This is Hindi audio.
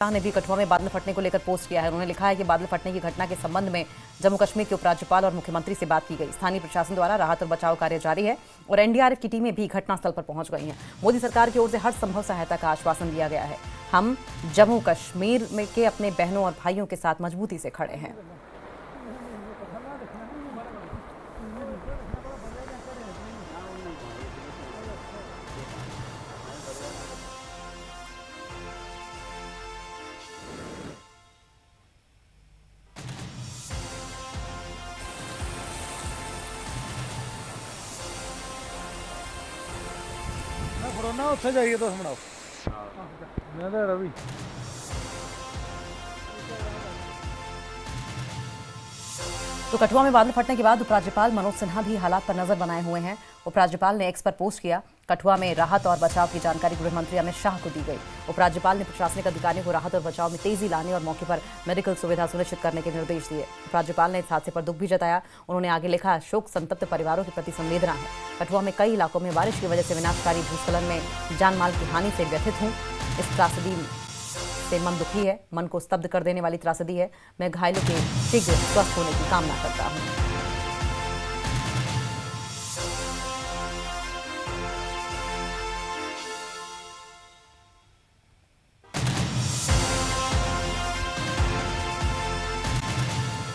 शाह ने भी कठुआ में बादल फटने को लेकर पोस्ट किया है। उन्होंने लिखा है कि बादल फटने की घटना के संबंध में जम्मू कश्मीर के उपराज्यपाल और मुख्यमंत्री से बात की गई। स्थानीय प्रशासन द्वारा राहत और बचाव कार्य जारी है और एनडीआरएफ की टीमें भी घटनास्थल पर पहुंच गई हैं। मोदी सरकार की ओर से हर संभव सहायता का आश्वासन दिया गया है। हम जम्मू कश्मीर में के अपने बहनों और भाइयों के साथ मजबूती से खड़े हैं। ना उत्थे जाइए तुस बनाओ मैं तो रवि तो कठुआ में बादल फटने के बाद उपराज्यपाल मनोज सिन्हा भी हालात पर नजर बनाए हुए हैं। उपराज्यपाल ने एक्स पर पोस्ट किया। कठुआ में राहत और बचाव की जानकारी गृह मंत्री अमित शाह को दी गई। उपराज्यपाल ने प्रशासनिक अधिकारियों को राहत और बचाव में तेजी लाने और मौके पर मेडिकल सुविधा सुनिश्चित करने के निर्देश दिए। उपराज्यपाल ने इस हादसे पर दुख भी जताया। उन्होंने आगे लिखा, शोक संतप्त परिवारों के प्रति संवेदना है। कठुआ में कई इलाकों में बारिश की वजह से विनाशकारी भूस्खलन में जानमाल की हानि से व्यथित हूँ। इस त्रासदी से मन दुखी है, मन को स्तब्ध कर देने वाली त्रासदी है। मैं घायलों के शीघ्र स्वस्थ होने की कामना करता हूँ।